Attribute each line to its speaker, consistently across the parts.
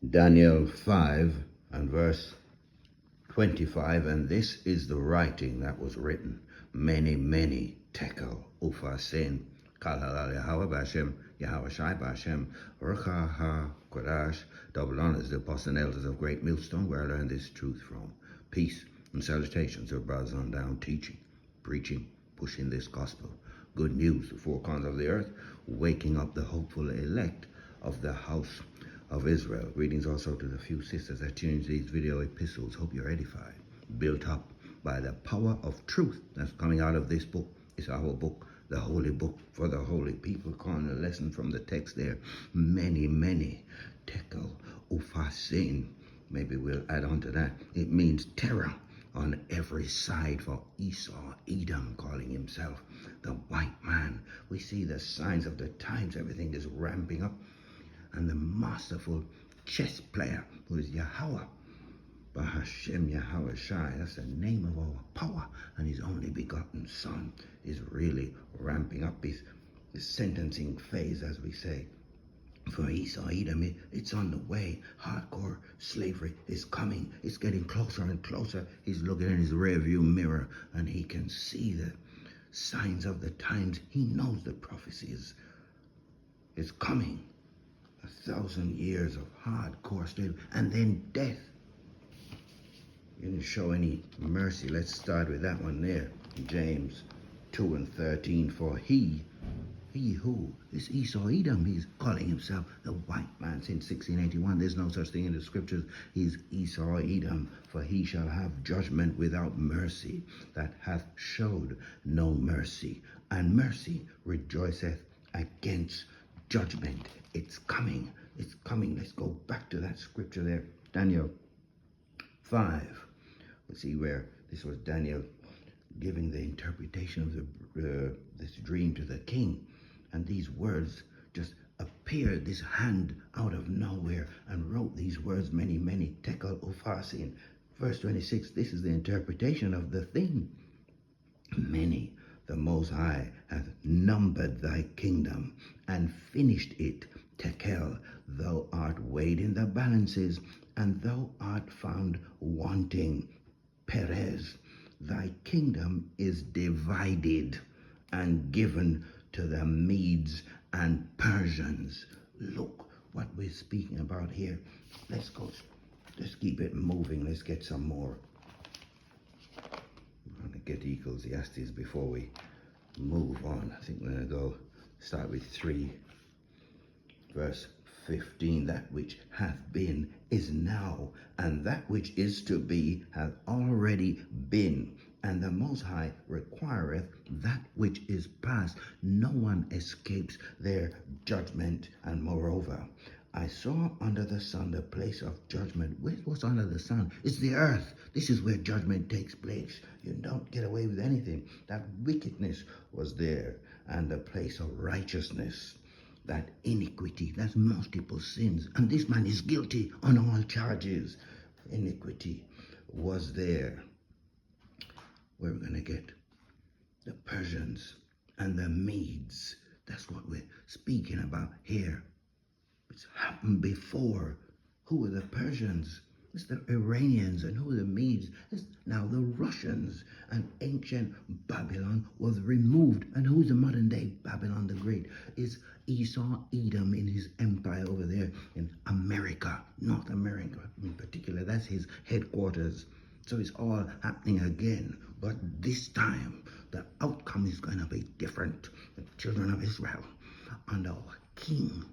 Speaker 1: Daniel 5 and verse 25, and this is the writing that was written. Mene, Tekel, Upharsin, Kalhalal Yahweh Bashem, Yahweh Shai Bashem, Rucha Ha Kodash, double honors the apostles and elders of Great Millstone, where I learned this truth from. Peace and salutations to brothers on down, teaching, preaching, pushing this gospel. Good news, the four corners of the earth, waking up the hopeful elect of the house of Israel. Greetings also to the few sisters that tune into these video epistles. Hope you're edified, built up by the power of truth that's coming out of this book. It's our book, the holy book for the holy people. Calling a lesson from the text there. Mene, Tekel, Upharsin. Maybe we'll add on to that. It means terror on every side for Esau-Edom, calling himself the white man. We see the signs of the times. Everything is ramping up. And the masterful chess player, who is Yahweh, Bahashem Yahweh Shai, that's the name of our power, and his only begotten son is really ramping up his sentencing phase, as we say. For Esau-Edom, it's on the way. Hardcore slavery is coming. It's getting closer and closer. He's looking in his rearview mirror, and he can see the signs of the times. He knows the prophecy is coming. 1,000 years of hardcore slavery, and then death. He didn't show any mercy. Let's start with that one there. James 2 and 13. For he who is Esau-Edom, he's calling himself the white man since 1681. There's no such thing in the scriptures. He's Esau-Edom, for he shall have judgment without mercy, that hath showed no mercy, and mercy rejoiceth against judgment. It's coming. It's coming. Let's go back to that scripture there. Daniel 5. Let's see where this was Daniel giving the interpretation of this dream to the king. And these words just appeared, this hand out of nowhere, and wrote these words, Mene, Tekel, Upharsin. Verse 26, this is the interpretation of the thing. Mene, the Most High hath numbered thy kingdom and finished it. Tekel, thou art weighed in the balances, and thou art found wanting. Perez, thy kingdom is divided and given to the Medes and Persians. Look what we're speaking about here. Let's keep it moving. Let's get some more. I'm going to get Ecclesiastes before we move on. I think we're going to start with 3, verse 15. That which hath been is now, and that which is to be hath already been. And the Most High requireth that which is past. No one escapes their judgment. And moreover, I saw under the sun the place of judgment. What's under the sun? It's the earth. This is where judgment takes place. You don't get away with anything. That wickedness was there. And the place of righteousness. That iniquity. That's multiple sins. And this man is guilty on all charges. Iniquity was there. Where we're going to get the Persians and the Medes. That's what we're speaking about here. It's happened before. Who are the Persians? It's the Iranians. And who are the Medes? It's now the Russians. And ancient Babylon was removed. And who's the modern day Babylon the Great? It's Esau-Edom in his empire over there in America, North America in particular. That's his headquarters. So it's all happening again. But this time, the outcome is going to be different. The children of Israel, under our King,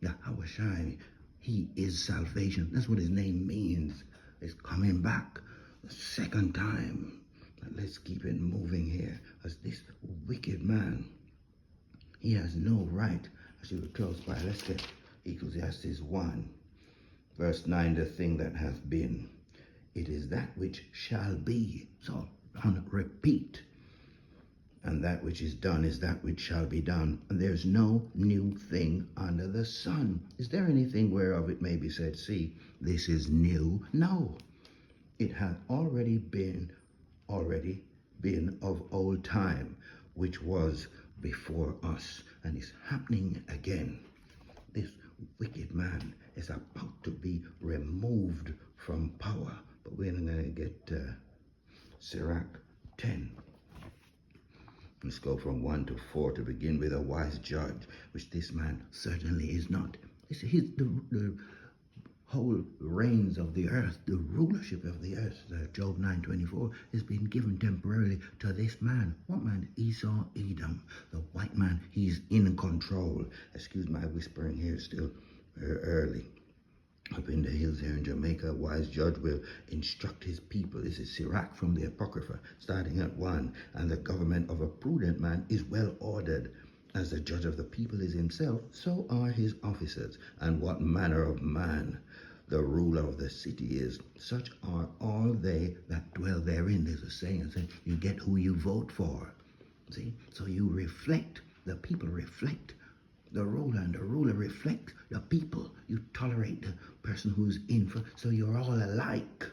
Speaker 1: Yahweh Shai, he is salvation. That's what his name means. It's coming back the second time. But let's keep it moving here. As this wicked man, he has no right. As you were close by, let's get Ecclesiastes 1, verse 9, the thing that hath been. It is that which shall be. So, on repeat. And that which is done is that which shall be done. And there's no new thing under the sun. Is there anything whereof it may be said, see, this is new? No. It hath already been of old time, which was before us, and is happening again. This wicked man is about to be removed from power. But we're going to get Sirach 10. Let's go from 1 to 4 to begin with. A wise judge, which this man certainly is not. This is the whole reigns of the earth, the rulership of the earth. Job 9:24 has been given temporarily to this man. What man? Esau-Edom, the white man. He's in control. Excuse my whispering here, still early. Up in the hills here in Jamaica, a wise judge will instruct his people. This is Sirach from the Apocrypha, starting at 1. And the government of a prudent man is well ordered. As the judge of the people is himself, so are his officers. And what manner of man the ruler of the city is, such are all they that dwell therein. There's a saying that says, you get who you vote for. See? So you reflect, the people reflect the ruler, and the ruler reflects the people. You tolerate the person who's in for, so you're all alike.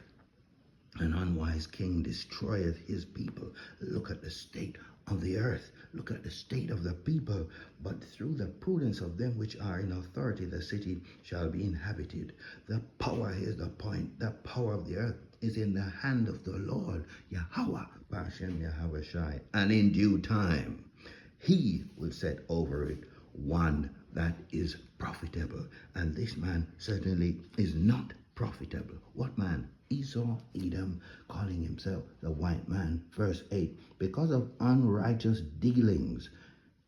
Speaker 1: An unwise king destroyeth his people. Look at the state of the earth. Look at the state of the people. But through the prudence of them which are in authority, the city shall be inhabited. The power, here's the point, the power of the earth is in the hand of the Lord, Yahweh, Bashem Yahweh Shai. And in due time, he will set over it one that is profitable. And this man certainly is not profitable. What man? Esau-Edom, calling himself the white man. Verse 8, because of unrighteous dealings,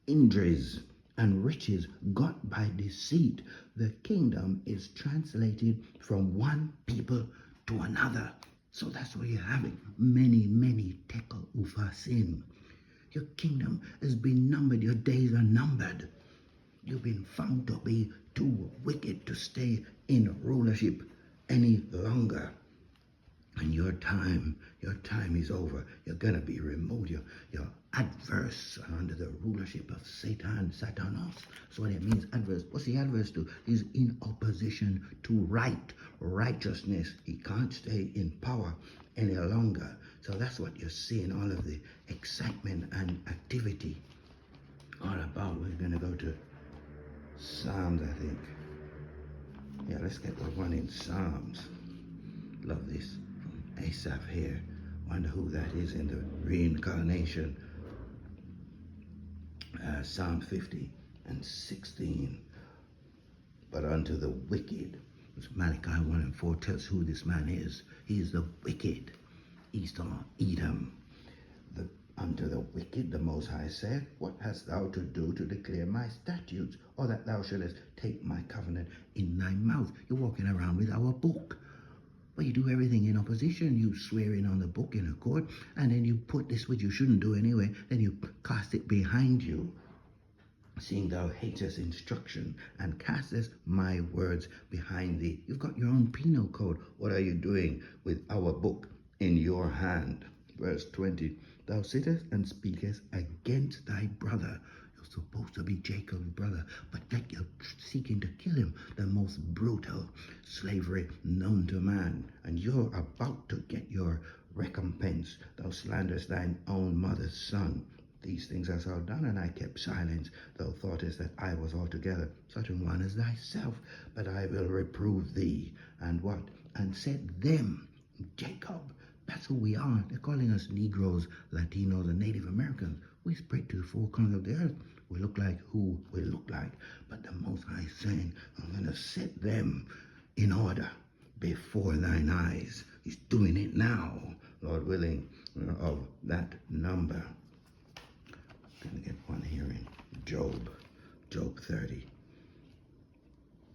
Speaker 1: injuries, and riches got by deceit, the kingdom is translated from one people to another. So that's what you're having. Many Tekel, Upharsin. Your kingdom has been numbered. Your days are numbered. You've been found to be too wicked to stay in rulership any longer. And your time is over. You're going to be removed. You're adverse under the rulership of Satan, Satanos. That's what it means, adverse. What's he adverse to? He's in opposition to righteousness. He can't stay in power any longer. So that's what you're seeing, all of the excitement and activity all about. We're going to go to Psalms, I think. Yeah, let's get the one in Psalms. Love this. From Asaph here. Wonder who that is in the reincarnation. Psalm 50 and 16. But unto the wicked. Malachi 1 and 4 tells who this man is. He is the wicked. Esau-Edom. Unto the wicked the Most High said, what hast thou to do to declare my statutes, or that thou shouldest take my covenant in thy mouth? You're walking around with our book. But you do everything in opposition. You swear in on the book in a court, and then you put this which you shouldn't do anyway, then you cast it behind you. Seeing thou hatest instruction, and castest my words behind thee. You've got your own penal code. What are you doing with our book in your hand? Verse 20, thou sittest and speakest against thy brother. You're supposed to be Jacob's brother, but yet you're seeking to kill him. The most brutal slavery known to man. And you're about to get your recompense. Thou slanderest thine own mother's son. These things hast thou done, and I kept silence. Thou thoughtest that I was altogether such an one as thyself. But I will reprove thee. And what? And set them, Jacob. That's who we are. They're calling us Negroes, Latinos, and Native Americans. We spread to the four corners of the earth. We look like who we look like. But the Most High is saying, I'm going to set them in order before thine eyes. He's doing it now, Lord willing, of that number. I'm going to get one here in Job 30.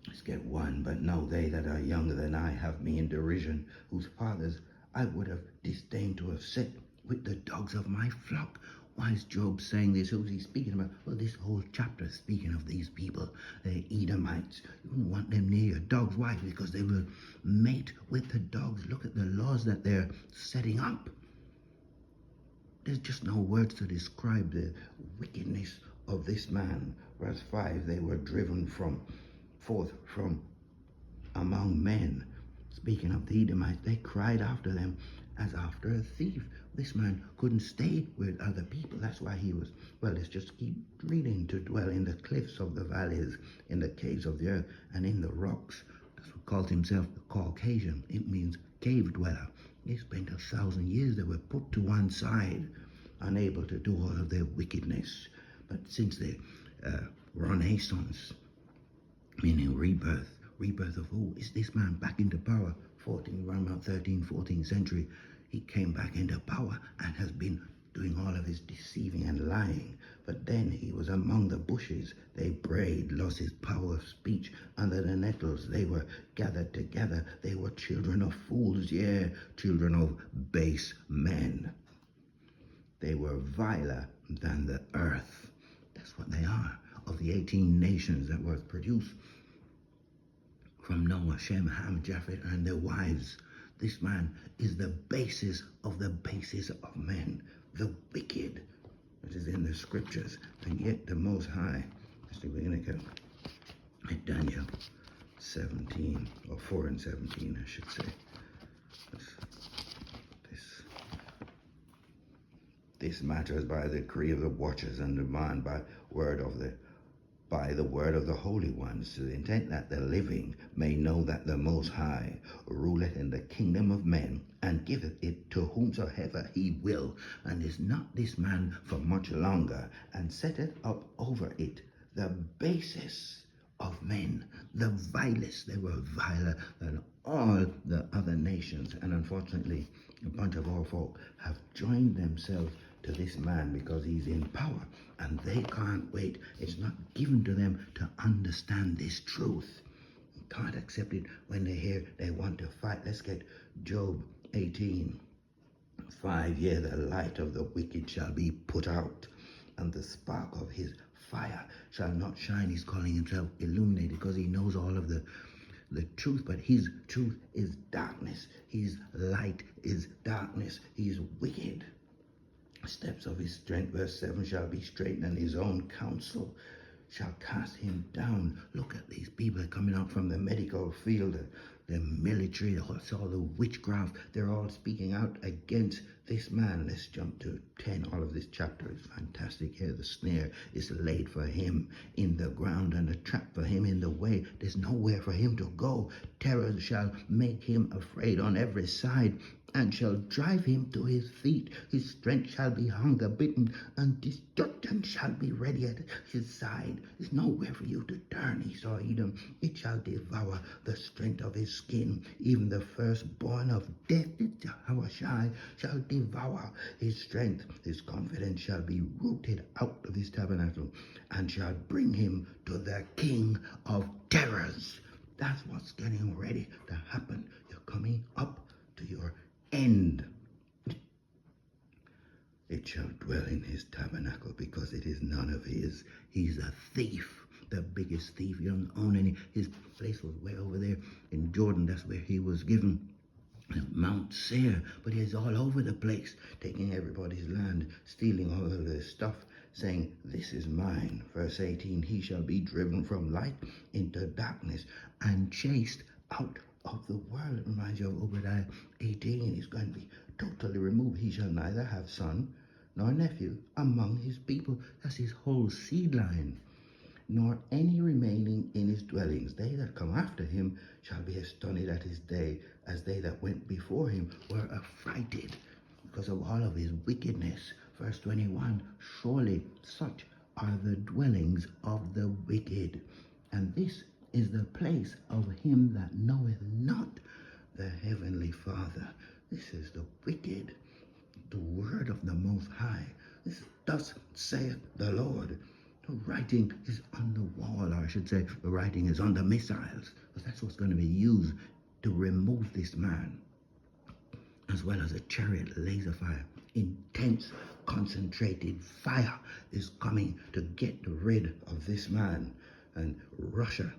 Speaker 1: Let's get one. But no, they that are younger than I have me in derision, whose fathers I would have disdained to have set with the dogs of my flock. Why is Job saying this? Who's he speaking about? Well, this whole chapter is speaking of these people, the Edomites. You don't want them near your dogs. Why? Because they will mate with the dogs. Look at the laws that they're setting up. There's just no words to describe the wickedness of this man. Verse 5, they were driven forth from among men. Speaking of the Edomites, they cried after them as after a thief. This man couldn't stay with other people. That's why he was, well, let's just keep reading, to dwell in the cliffs of the valleys, in the caves of the earth, and in the rocks. That's what called himself the Caucasian. It means cave dweller. They spent 1,000 years. They were put to one side, unable to do all of their wickedness. But since the Renaissance, meaning rebirth of who? Is this man back into power? Around about 13th, 14th century, he came back into power and has been doing all of his deceiving and lying. But then he was among the bushes. They brayed, lost his power of speech. Under the nettles, they were gathered together. They were children of fools, children of base men. They were viler than the earth. That's what they are. Of the 18 nations that were produced from Noah, Shem, Ham, Japheth, and their wives, this man is the basis of the basis of men, the wicked. It is in the scriptures, and yet the Most High. We're going to go at Daniel 17, or 4 and 17, I should say. This matters by the decree of the watchers and demand by the word of the holy ones, to the intent that the living may know that the Most High ruleth in the kingdom of men, and giveth it to whomsoever he will, and is not this man for much longer, and setteth up over it the basis of men, the vilest. They were viler than all the other nations, and unfortunately a bunch of our folk have joined themselves to this man because he's in power, and they can't wait. It's not given to them to understand this truth. You can't accept it when they hear they want to fight. Let's get Job 18:5. Yea, the light of the wicked shall be put out, and the spark of his fire shall not shine. He's calling himself illuminated because he knows all of the truth, but his truth is darkness. His light is darkness. He's wicked. Steps of his strength, verse 7, shall be straightened, and his own counsel shall cast him down. Look at these people coming out from the medical field, the military, all the witchcraft. They're all speaking out against this man. Let's jump to 10. All of this chapter is fantastic here. The snare is laid for him in the ground, and the trap for him in the way. There's nowhere for him to go. Terror shall make him afraid on every side, and shall drive him to his feet. His strength shall be hunger bitten, and destruction shall be ready at his side. There's nowhere for you to turn, Esau-Edom. It shall devour the strength of his skin. Even the firstborn of death, Shai, shall devour his strength. His confidence shall be rooted out of his tabernacle, and shall bring him to the king of terrors. That's what's getting ready to happen. You're coming up to your end. It shall dwell in his tabernacle, because it is none of his. He's a thief, the biggest thief. He doesn't own any. His place was way over there in Jordan. That's where he was given Mount Seir. But he's all over the place, taking everybody's land, stealing all of their stuff, saying, this is mine. Verse 18, he shall be driven from light into darkness, and chased out of the world. It reminds you of Obadiah 18. He's going to be totally removed. He shall neither have son nor nephew among his people. That's his whole seed line. Nor any remaining in his dwellings. They that come after him shall be astonished at his day, as they that went before him were affrighted because of all of his wickedness. Verse 21, surely such are the dwellings of the wicked, and this is the place of him that knoweth not the heavenly Father. This is the wicked, the word of the Most High. This thus saith the Lord. The writing is on the wall, or I should say, the writing is on the missiles, because that's what's going to be used to remove this man, as well as a chariot laser fire. Intense, concentrated fire is coming to get rid of this man. And Russia,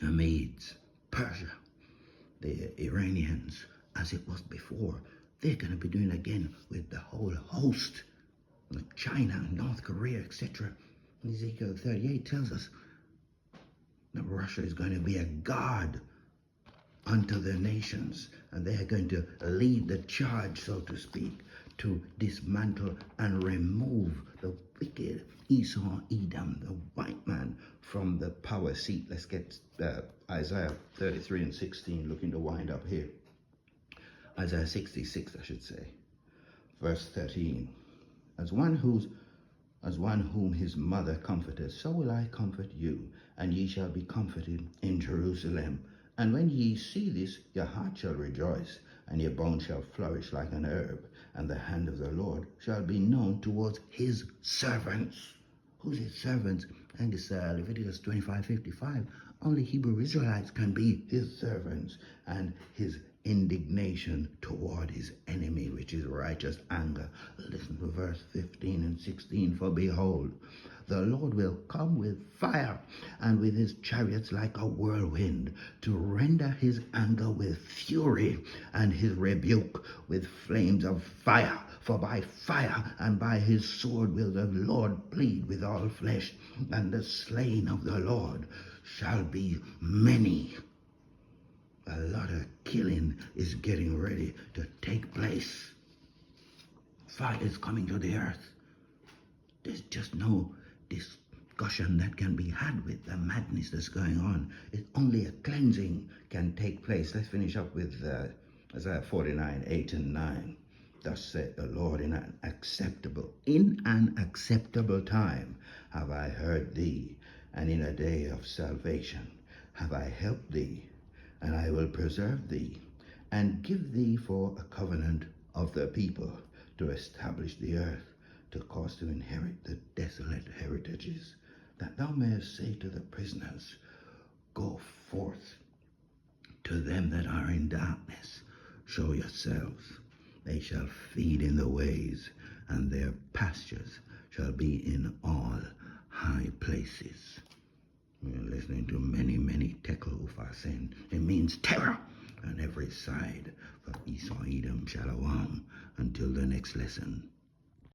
Speaker 1: the Medes, Persia, the Iranians, as it was before, they're going to be doing again with the whole host, like China, North Korea, etc. Ezekiel 38 tells us that Russia is going to be a god unto the nations, and they are going to lead the charge, so to speak, to dismantle and remove the wicked Esau-Edom, the white man from the power seat. Let's get Isaiah 33 and 16, looking to wind up here. Isaiah 66, I should say. Verse 13. As one whom his mother comforted, so will I comfort you, and ye shall be comforted in Jerusalem. And when ye see this, your heart shall rejoice, and your bones shall flourish like an herb, and the hand of the Lord shall be known towards his servants. Who's his servants? And it's Leviticus 25:55. Only Hebrew Israelites can be his servants, and his indignation toward his enemy, which is righteous anger. Listen to verse 15 and 16. For behold, the Lord will come with fire, and with his chariots like a whirlwind, to render his anger with fury, and his rebuke with flames of fire. For by fire and by his sword will the Lord plead with all flesh, and the slain of the Lord shall be many. A lot of killing is getting ready to take place. Fire is coming to the earth. There's just no discussion that can be had with the madness that's going on. It's only a cleansing can take place. Let's finish up with Isaiah 49, 8 and 9. Thus saith the Lord, in an acceptable time have I heard thee, and in a day of salvation have I helped thee. And I will preserve thee, and give thee for a covenant of the people, to establish the earth, to cause to inherit the desolate heritages, that thou mayest say to the prisoners, go forth. To them that are in darkness, show yourselves. They shall feed in the ways, and their pastures shall be in all high places. We're listening to Mene, Tekel, Upharsin. It means terror on every side. For Esau-Edom, Shalom. Until the next lesson.